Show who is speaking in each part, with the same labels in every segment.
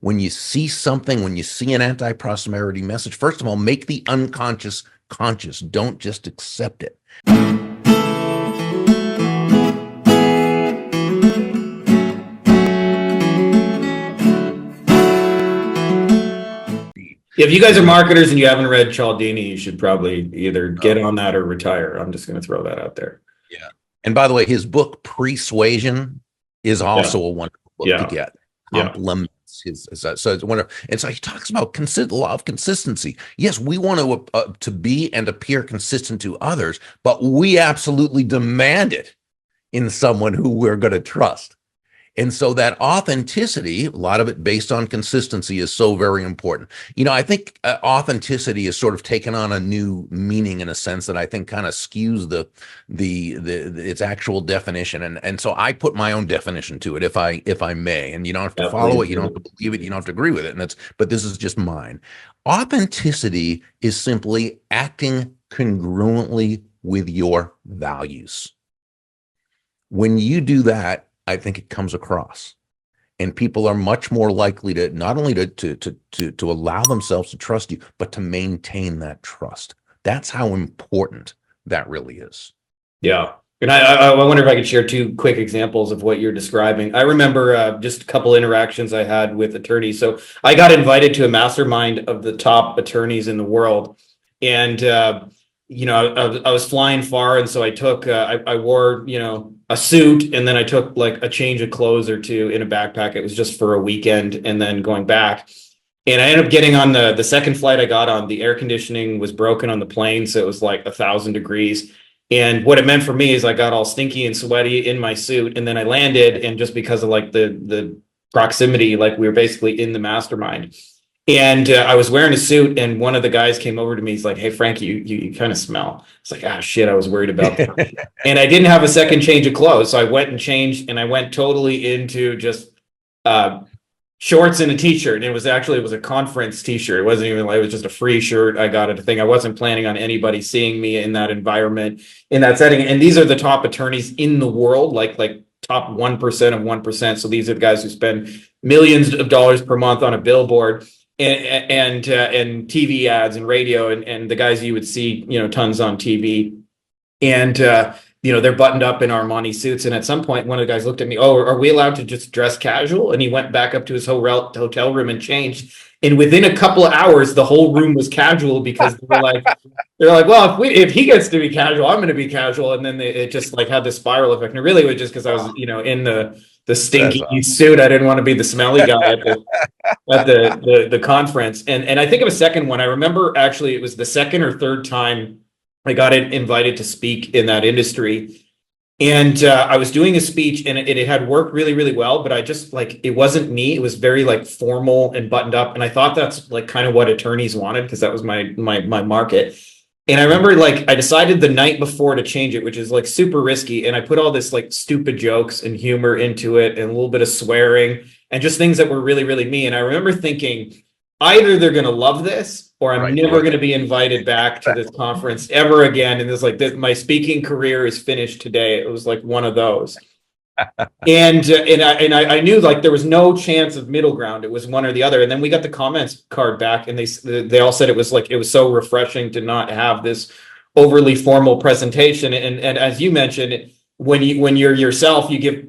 Speaker 1: When you see something, when you see an anti-prosperity message, first of all, make the unconscious conscious. Don't just accept it.
Speaker 2: If you guys are marketers and you haven't read Cialdini, you should probably either get on that or retire. I'm just going to throw that out there.
Speaker 1: Yeah. And by the way, his book Persuasion is also a wonderful book to get. Complements his, so it's wonderful. And so he talks about law of consistency. Yes, we want to be and appear consistent to others, but we absolutely demand it in someone who we're going to trust. And so that authenticity, a lot of it based on consistency, is so very important. You know, I think authenticity has sort of taken on a new meaning in a sense that I think kind of skews its actual definition. And so I put my own definition to it, if I may. And you don't have to follow it, you don't have to believe it, you don't have to agree with it. But this is just mine. Authenticity is simply acting congruently with your values. When you do that, I think it comes across, and people are much more likely to not only to allow themselves to trust you, but to maintain that trust. That's how important that really is.
Speaker 2: Yeah. And I wonder if I could share two quick examples of what you're describing. I remember just a couple interactions I had with attorneys. So I got invited to a mastermind of the top attorneys in the world. And, you know, I was flying far. And so I took, I wore, you know, a suit, and then I took like a change of clothes or two in a backpack. It was just for a weekend and then going back. And I ended up getting on the second flight I got on. The air conditioning was broken on the plane, so it was like 1,000 degrees. And what it meant for me is I got all stinky and sweaty in my suit, and then I landed, and just because of like the proximity, like we were basically in the mastermind. And I was wearing a suit, and one of the guys came over to me. He's like, "Hey, Frankie, you kind of smell." It's like, "Ah, shit, I was worried about that." And I didn't have a second change of clothes, so I went and changed, and I went totally into just shorts and a t-shirt. And it was a conference t-shirt. It wasn't even like, it was just a free shirt I got at a thing. I wasn't planning on anybody seeing me in that environment, in that setting. And these are the top attorneys in the world, like top 1% of 1%. So these are the guys who spend millions of dollars per month on a billboard and TV ads and radio, and the guys you would see, you know, tons on TV. And you know, they're buttoned up in Armani suits. And at some point, one of the guys looked at me, "Oh, are we allowed to just dress casual?" And he went back up to his hotel room and changed. And within a couple of hours, the whole room was casual, because they're like, "Well, if he gets to be casual, I'm going to be casual." And then it just like had this spiral effect. And it really was just because I was, you know, in the stinky suit. I didn't want to be the smelly guy at the conference. And I think of a second one. I remember actually it was the second or third time I got invited to speak in that industry. And I was doing a speech, and it had worked really, really well, but I just like, it wasn't me. It was very like formal and buttoned up. And I thought that's like kind of what attorneys wanted, because that was my market. And I remember like I decided the night before to change it, which is like super risky. And I put all this like stupid jokes and humor into it, and a little bit of swearing, and just things that were really, really me. And I remember thinking, either they're going to love this, or I'm never going to be invited back to this conference ever again. And it's like, my speaking career is finished today. It was like one of those. And I knew like there was no chance of middle ground. It was one or the other. And then we got the comments card back, and they all said it was so refreshing to not have this overly formal presentation. And as you mentioned, when you're yourself, you give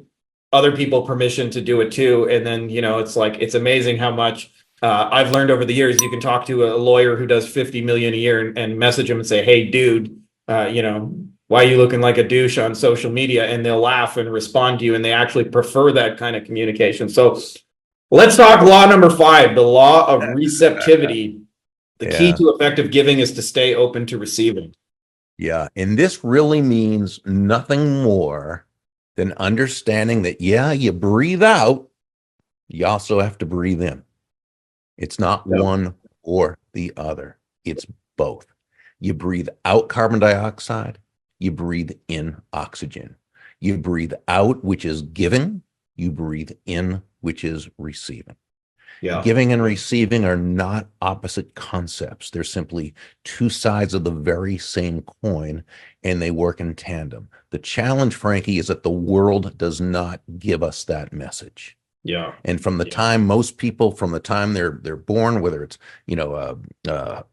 Speaker 2: other people permission to do it too. And then, you know, it's like, it's amazing how much I've learned over the years. You can talk to a lawyer who does 50 million a year and message him and say, "Hey, dude, you know, why are you looking like a douche on social media?" And they'll laugh and respond to you, and they actually prefer that kind of communication. So let's talk law number 5, the law of receptivity. The key to effective giving is to stay open to receiving.
Speaker 1: Yeah. And this really means nothing more than understanding that, you breathe out, you also have to breathe in. It's not one or the other. It's both. You breathe out carbon dioxide, you breathe in oxygen. You breathe out, which is giving, you breathe in, which is receiving. Yeah. Giving and receiving are not opposite concepts. They're simply two sides of the very same coin, and they work in tandem. The challenge, Frankie, is that the world does not give us that message.
Speaker 2: Yeah.
Speaker 1: And from the time most people, from the time they're born, whether it's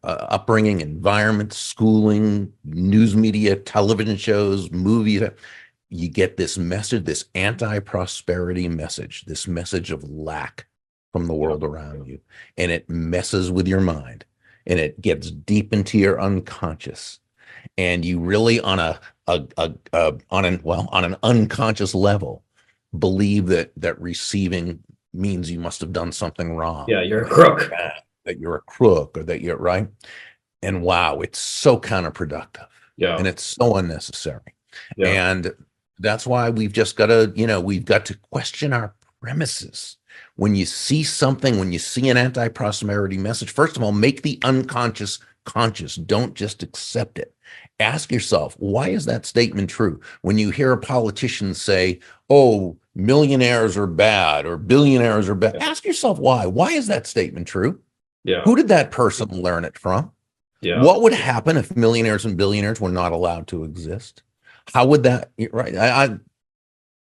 Speaker 1: upbringing, environment, schooling, news media, television shows, movies, you get this message, this anti-prosperity message, this message of lack from the world around you, and it messes with your mind, and it gets deep into your unconscious, and you really on an unconscious level believe that receiving means you must have done something wrong.
Speaker 2: Yeah, you're a crook.
Speaker 1: That you're a crook, or that you're right. And wow, it's so counterproductive.
Speaker 2: Yeah.
Speaker 1: And it's so unnecessary.
Speaker 2: Yeah.
Speaker 1: And that's why we've just got to, we've got to question our premises. When you see something, when you see an anti-prosperity message, first of all, make the unconscious conscious. Don't just accept it. Ask yourself, why is that statement true? When you hear a politician say, oh, millionaires are bad or billionaires are bad, ask yourself why. Why is that statement true?
Speaker 2: Yeah.
Speaker 1: Who did that person learn it from?
Speaker 2: Yeah.
Speaker 1: What would happen if millionaires and billionaires were not allowed to exist? How would that, right? I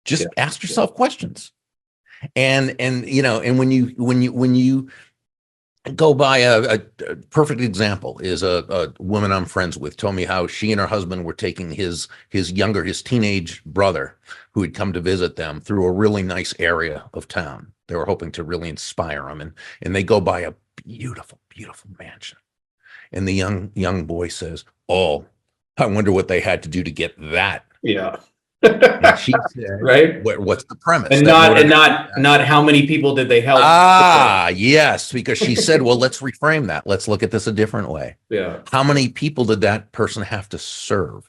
Speaker 1: just ask yourself questions. And when you go by a perfect example is a woman I'm friends with told me how she and her husband were taking his teenage brother who had come to visit them through a really nice area of town. They were hoping to really inspire him, and they go by a beautiful, beautiful mansion. And the young boy says, oh, I wonder what they had to do to get that.
Speaker 2: Yeah.
Speaker 1: And she said,
Speaker 2: right.
Speaker 1: What's the premise?
Speaker 2: And not how many people did they help?
Speaker 1: Yes, because she said, well, let's reframe that. Let's look at this a different way.
Speaker 2: Yeah.
Speaker 1: How many people did that person have to serve?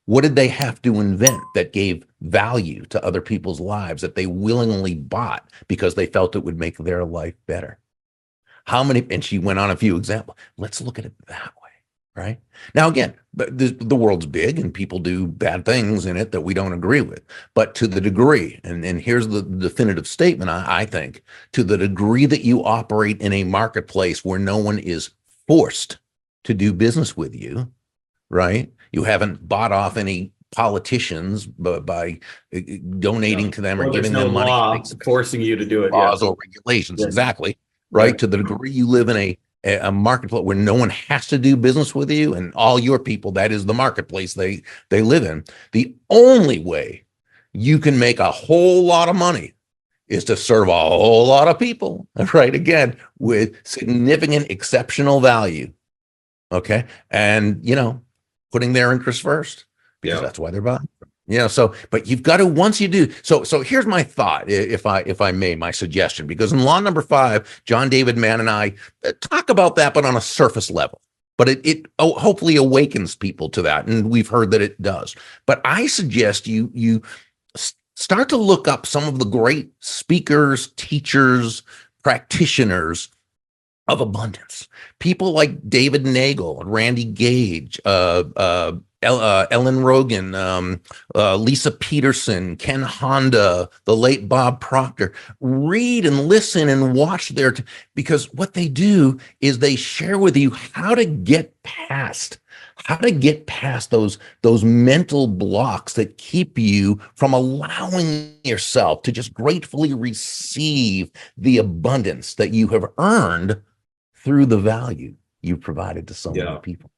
Speaker 1: What did they have to invent that gave value to other people's lives that they willingly bought because they felt it would make their life better? How many? And she went on a few examples. Let's look at it that way. Right now, again, the world's big and people do bad things in it that we don't agree with. But to the degree, and here's the definitive statement, I think, to the degree that you operate in a marketplace where no one is forced to do business with you, right? You haven't bought off any politicians by donating to them or giving them money,
Speaker 2: law forcing you to do it.
Speaker 1: Laws or regulations, exactly. Right. To the degree you live in a marketplace where no one has to do business with you and all your people, that is the marketplace they live in. The only way you can make a whole lot of money is to serve a whole lot of people, right? Again, with significant exceptional value. Okay. And, putting their interests first, because that's why they're buying. But you've got to, once you do, so here's my thought, if I may, my suggestion, because in law number 5, John David Mann and I talk about that, but on a surface level, but it hopefully awakens people to that. And we've heard that it does, but I suggest you start to look up some of the great speakers, teachers, practitioners of abundance, people like David Nagel, Randy Gage, Ellen Rogan, Lisa Peterson, Ken Honda, the late Bob Proctor. Read and listen and watch because what they do is they share with you how to get past those mental blocks that keep you from allowing yourself to just gratefully receive the abundance that you have earned through the value you provided to so many people.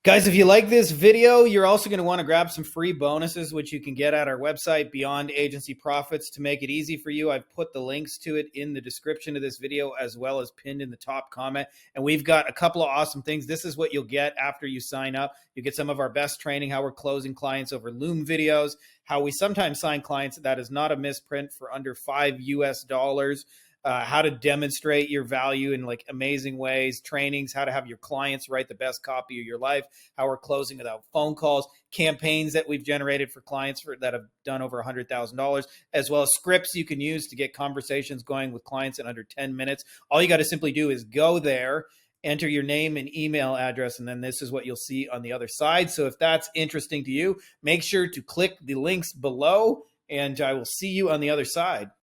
Speaker 3: Guys, if you like this video, you're also going to want to grab some free bonuses, which you can get at our website, Beyond Agency Profits. To make it easy for you, I've put the links to it in the description of this video, as well as pinned in the top comment. And we've got a couple of awesome things. This is what you'll get after you sign up. You get some of our best training, how we're closing clients over Loom videos, how we sometimes sign clients that is not a misprint for under $5 US. How to demonstrate your value in like amazing ways, trainings, how to have your clients write the best copy of your life, how we're closing without phone calls, campaigns that we've generated for clients that have done over $100,000, as well as scripts you can use to get conversations going with clients in under 10 minutes. All you got to simply do is go there, enter your name and email address, and then this is what you'll see on the other side. So if that's interesting to you, make sure to click the links below, and I will see you on the other side.